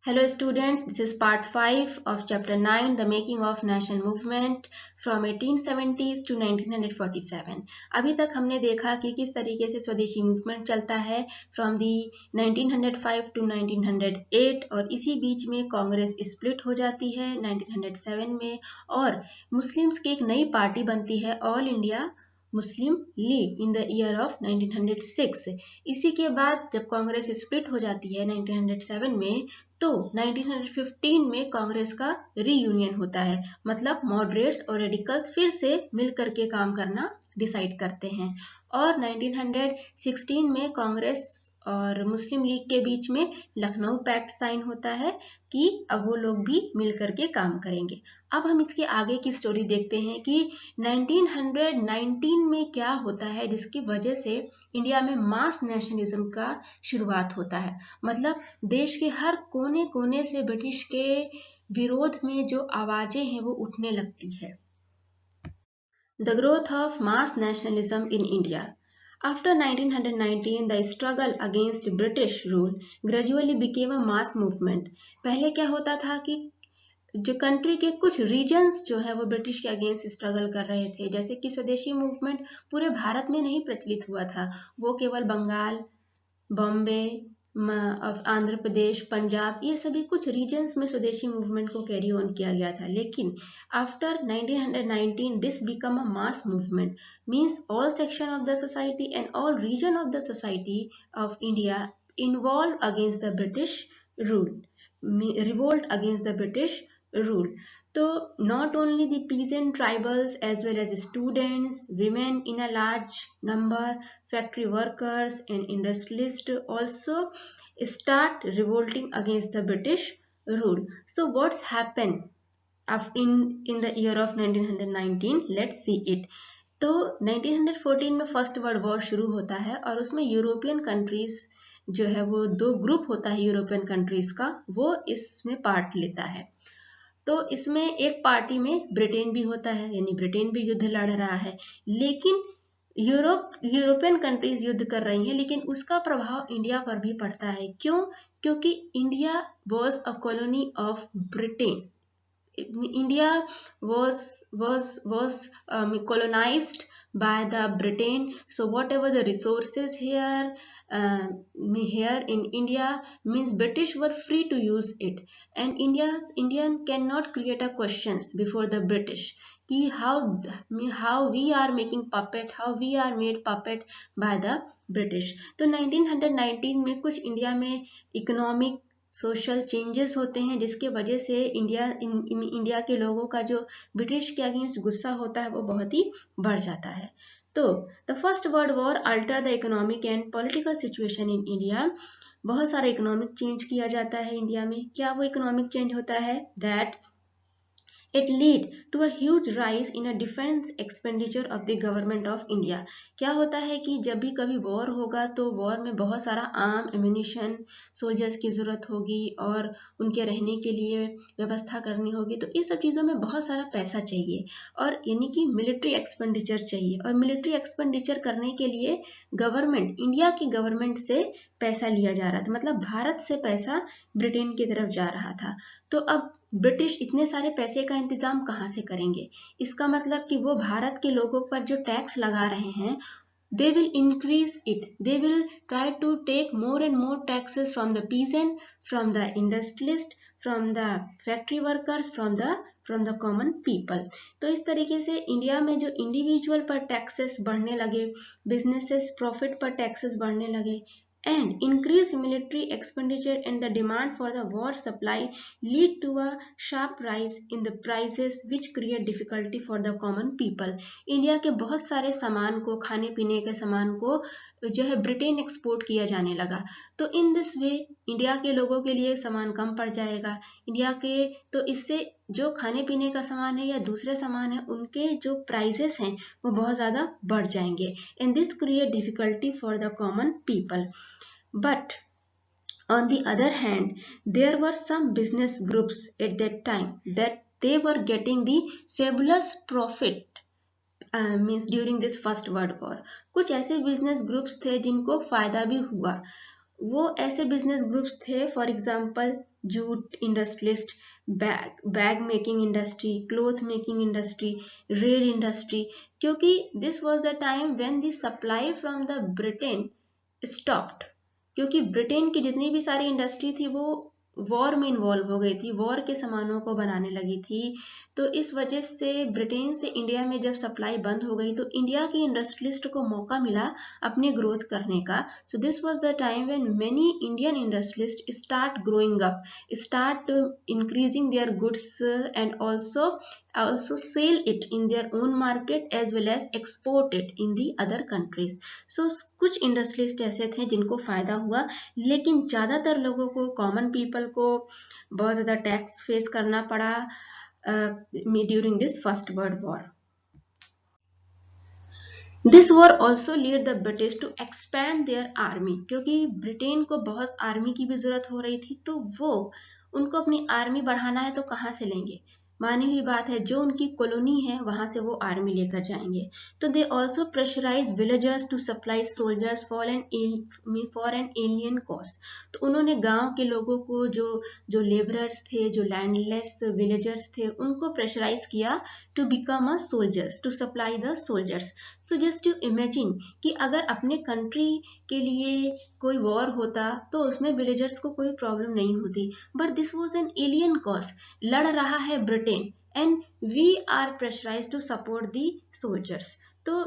Hello students, this is part 5 of chapter 9, The Making of National Movement from 1870s to 1947. अभी तक हमने देखा कि किस तरीके से स्वदेशी मूवमेंट चलता है फ्रॉम दी 1905 टू 1908 और इसी बीच में कांग्रेस स्प्लिट हो जाती है 1907 में और मुस्लिम्स की एक नई पार्टी बनती है all India Muslim league in the year of 1906। इसी के बाद जब कांग्रेस स्प्लिट हो जाती है 1907 में तो 1915 में कांग्रेस का रीयूनियन होता है, मतलब मॉडरेट्स और रेडिकल्स फिर से मिलकर के काम करना डिसाइड करते हैं और 1916 में कांग्रेस और मुस्लिम लीग के बीच में लखनऊ पैक्ट साइन होता है कि अब वो लोग भी मिलकर के काम करेंगे। अब हम इसके आगे की स्टोरी देखते हैं कि 1919 में क्या होता है जिसकी वजह से इंडिया में मास नेशनलिज्म का शुरुआत होता है, मतलब देश के हर कोने कोने से ब्रिटिश के विरोध में जो आवाजें हैं वो उठने लगती है। The growth of mass nationalism in India After 1919, the struggle against British rule gradually became a mass movement. पहले क्या होता था कि जो कंट्री के कुछ रीजन्स जो है वो ब्रिटिश के अगेंस्ट स्ट्रगल कर रहे थे, जैसे कि स्वदेशी मूवमेंट पूरे भारत में नहीं प्रचलित हुआ था, वो केवल बंगाल, बॉम्बे, आंध्र प्रदेश, पंजाब, ये सभी कुछ रीजन्स में स्वदेशी मूवमेंट को कैरी ऑन किया गया था। लेकिन after 1919 this become a mass movement, means all section of the society and all region of the society of India involve against the British rule, revolt against the British rule. So not only the peasant tribals as well as students, women in a large number, factory workers and industrialists also start revolting against the British rule. So what's happened in the year of 1919? Let's see it. तो 1914 में first world war शुरू होता है और उसमें European countries जो है वो दो ग्रुप होता है यूरोपियन कंट्रीज का, वो इसमें पार्ट लेता है। तो इसमें एक पार्टी में ब्रिटेन भी होता है, यानी ब्रिटेन भी युद्ध लड़ रहा है, लेकिन यूरोपियन कंट्रीज युद्ध कर रही हैं, लेकिन उसका प्रभाव इंडिया पर भी पड़ता है। क्यों? क्योंकि India was a colony of Britain. India was colonized by the Britain. So whatever the resources here in India means British were free to use it, and Indian cannot create a questions before the British कि how we are making puppet, how we are made puppet by the British. तो 1919 में कुछ India में economic social changes होते हैं जिसके वजह से इंडिया के लोगों का जो ब्रिटिश के अगेंस्ट गुस्सा होता है वो बहुत ही बढ़ जाता है। तो the first world war alter the economic and political situation in India. बहुत सारा इकोनॉमिक चेंज किया जाता है इंडिया में. क्या वो इकोनॉमिक चेंज होता है? That It lead to a huge rise in a defense expenditure of the government of India. क्या होता है कि जब भी कभी वॉर होगा तो वॉर में बहुत सारा आर्म एम्यूनिशन सोल्जर्स की ज़रूरत होगी और उनके रहने के लिए व्यवस्था करनी होगी, तो इस सब चीज़ों में बहुत सारा पैसा चाहिए और यानी कि मिलिट्री एक्सपेंडिचर चाहिए, और मिलिट्री एक्सपेंडिचर करने के लिए गवर्नमेंट, इंडिया की गवर्नमेंट से पैसा लिया जा रहा था, मतलब भारत से पैसा ब्रिटेन की तरफ जा रहा था। तो अब ब्रिटिश इतने सारे पैसे का इंतजाम कहाँ से करेंगे? इसका मतलब कि वो भारत के लोगों पर जो टैक्स लगा रहे हैं, they will increase it, they will try to take more and more taxes from the peasant, from the industrialist, from the factory workers, from the common people. तो इस तरीके से इंडिया में जो इंडिविजुअल पर टैक्सेस बढ़ने लगे, बिजनेसेस प्रॉफिट पर टैक्सेस बढ़ने लगे, and increased military expenditure and the demand for the war supply lead to a sharp rise in the prices which create difficulty for the common people. India के बहुत सारे सामान को, खाने पीने के सामान को जो है ब्रिटेन एक्सपोर्ट किया जाने लगा, तो इन दिस वे इंडिया के लोगों के लिए सामान कम पड़ जाएगा इंडिया के, तो इससे जो खाने पीने का सामान है या दूसरे सामान है उनके जो प्राइसेस हैं वो बहुत ज़्यादा बढ़ जाएंगे, and this create difficulty for the common people. But on the other hand, there were some business groups at that time that they were getting the fabulous profit means during this first world war. कुछ ऐसे business groups थे जिनको फायदा भी हुआ. वो ऐसे business groups थे, for example jute industrialist, bag making industry, cloth making industry, rail industry, क्योंकि this was the time when the supply from the Britain stopped, क्योंकि ब्रिटेन की जितनी भी सारी इंडस्ट्री थी वो वॉर में इन्वॉल्व हो गई थी, वॉर के सामानों को बनाने लगी थी। तो इस वजह से ब्रिटेन से इंडिया में जब सप्लाई बंद हो गई तो इंडिया के इंडस्ट्रियलिस्ट को मौका मिला अपनी ग्रोथ करने का। So this was the time when many Indian industrialist start growing up, start increasing their goods and also sell it in their own market as well as export it in the other countries. So कुछ industrialist ऐसे थे जिनको फायदा हुआ, लेकिन ज्यादातर लोगों को, कॉमन पीपल को बहुत ज्यादा टैक्स फेस करना पड़ा during this first world war. This war also lead the British to expand their army, क्योंकि ब्रिटेन को बहुत आर्मी की भी जरूरत हो रही थी, तो वो उनको अपनी आर्मी बढ़ाना है तो कहाँ से लेंगे, मानी हुई बात है जो उनकी कॉलोनी है वहां से वो आर्मी लेकर जाएंगे। तो they also pressurize villagers to supply soldiers for an alien cost. तो उन्होंने गांव के लोगों को, जो लेबरर्स थे, जो लैंडलेस विलेजर्स थे, उनको प्रेशराइज किया to become a soldiers, to supply the soldiers. तो जस्ट यू इमेजिन कि अगर अपने कंट्री के लिए कोई वॉर होता तो उसमें विलेजर्स को कोई प्रॉब्लम नहीं होती, but this was an alien cause, लड़ रहा है Britain and we are pressurised to support the soldiers. तो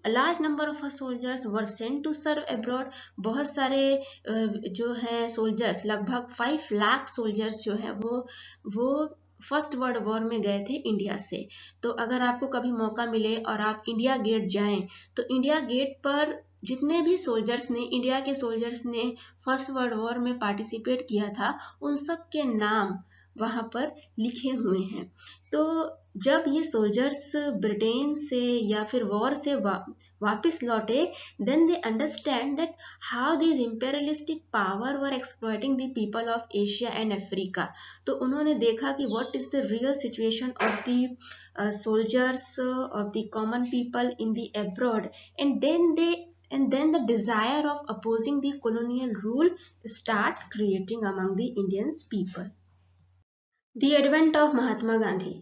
large number of soldiers were sent to serve abroad. बहुत सारे जो है सोल्जर्स, लगभग 5 लाख सोल्जर्स जो है वो फर्स्ट वर्ल्ड वॉर में गए थे इंडिया से। तो अगर आपको कभी मौका मिले और आप इंडिया गेट जाएं तो इंडिया गेट पर जितने भी सोल्जर्स ने, इंडिया के सोल्जर्स ने फर्स्ट वर्ल्ड वॉर में पार्टिसिपेट किया था, उन सब के नाम वहां पर लिखे हुए हैं। तो जब ये सोल्जर्स ब्रिटेन से या फिर वॉर से वापस लौटे, then they understand that how this imperialistic power were exploiting the people of Asia and Africa. तो उन्होंने देखा कि what is the real situation of the soldiers, of the common people in the abroad, and then the desire of opposing the colonial rule start creating among the Indian people. The advent of Mahatma Gandhi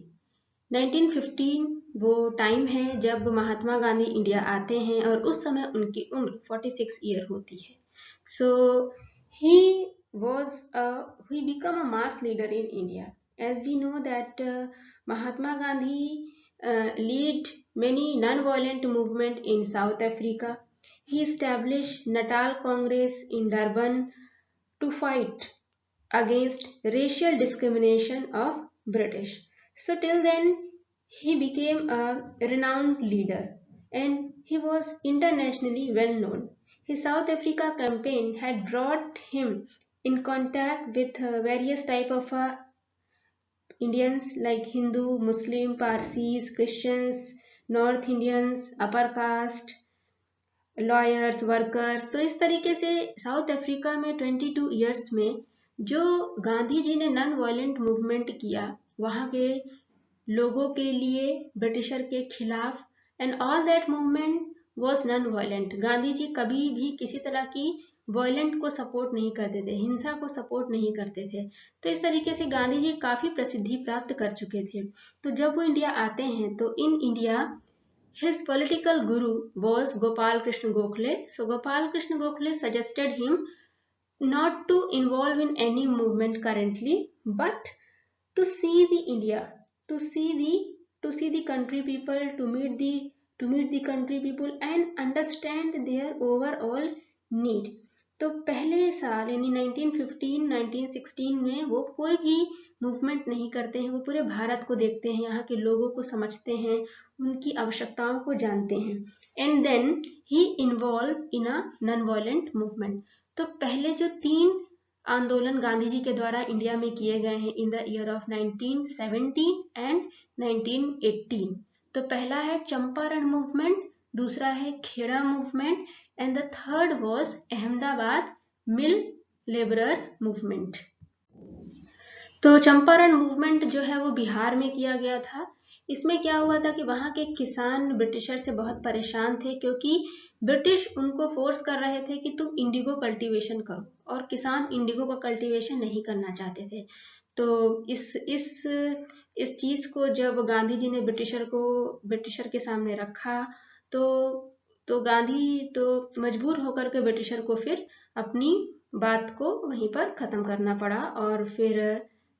1915 वो time है जब Mahatma Gandhi India आते हैं और उस समय उनकी उम्र 46 ईयर होती है। So he become a mass leader in India. As we know that Mahatma Gandhi lead many non-violent movement in South Africa. He established Natal Congress in Durban to fight against racial discrimination of British. So till then he became a renowned leader and he was internationally well known. His South Africa campaign had brought him in contact with various type of Indians like Hindu, Muslim, Parsis, Christians, North Indians, upper caste, lawyers, workers. तो इस तरीके से south Africa में 22 years में जो गांधी जी ने non violent movement किया वहां के लोगों के लिए, ब्रिटिशर के खिलाफ, and all that movement was non violent. Gandhi ji कभी भी किसी तरह की वायलेंट को सपोर्ट नहीं करते थे, हिंसा को सपोर्ट नहीं करते थे। तो इस तरीके से गांधी जी काफी प्रसिद्धि प्राप्त कर चुके थे। तो जब वो इंडिया आते हैं तो in India his political guru was Gopal Krishna Gokhale. So Gopal Krishna Gokhale suggested him not to involve in any movement currently, but to see the India, to see the country people, to meet the country people and understand their overall need. तो पहले साल यानी 1916 में वो कोई भी movement नहीं करते हैं, वो पूरे भारत को देखते हैं, यहाँ के लोगों को समझते हैं, उनकी आवश्यकताओं को जानते हैं, and then he involve in a non violent movement. तो पहले जो 3 आंदोलन गांधी जी के द्वारा इंडिया में किए गए हैं in the year of 1917 and 1918। तो पहला है चंपारण मूवमेंट, दूसरा है Kheda movement and the third was Ahmedabad mill labourer movement. तो चंपारण मूवमेंट जो है वो बिहार में किया गया था इसमें क्या हुआ था कि वहाँ के किसान ब्रिटिशर से बहुत परेशान थे, क्योंकि ब्रिटिश उनको फोर्स कर रहे थे कि तुम इंडिगो कल्टीवेशन करो, और किसान इंडिगो का कल्टीवेशन नहीं करना चाहते थे। तो इस चीज को जब गांधी जी ने ब्रिटिशर के सामने रखा, तो गांधी तो मजबूर होकर के ब्रिटिशर को फिर अपनी बात को वहीं पर खत्म करना पड़ा। और फिर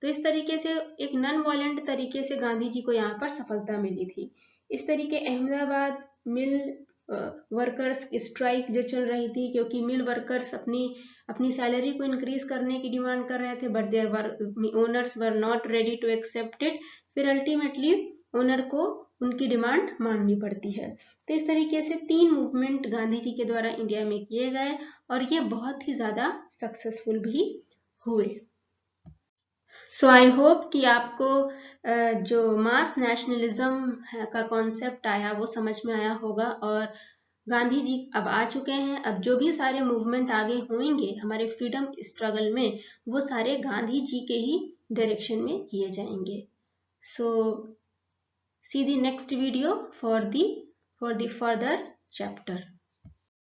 तो इस तरीके से एक नॉन वायलेंट तरीके से गांधी जी को यहाँ पर सफलता मिली थी। इस तरीके अहमदाबाद मिल वर्कर्स स्ट्राइक जो चल रही थी, क्योंकि मिल वर्कर्स अपनी सैलरी को इंक्रीज करने की डिमांड कर रहे थे, but their owners were not ready to accept it. फिर अल्टीमेटली ओनर को उनकी डिमांड माननी पड़ती है। तो इस तरीके से 3 मूवमेंट गांधी जी के द्वारा इंडिया में किए गए, और ये बहुत ही ज्यादा सक्सेसफुल भी हुए। सो आई होप कि आपको जो मास नेशनलिज्म का कॉन्सेप्ट आया वो समझ में आया होगा, और गांधी जी अब आ चुके हैं। अब जो भी सारे मूवमेंट आगे होंगे हमारे फ्रीडम स्ट्रगल में, वो सारे गांधी जी के ही डायरेक्शन में किए जाएंगे। सो see the next video for the further chapter.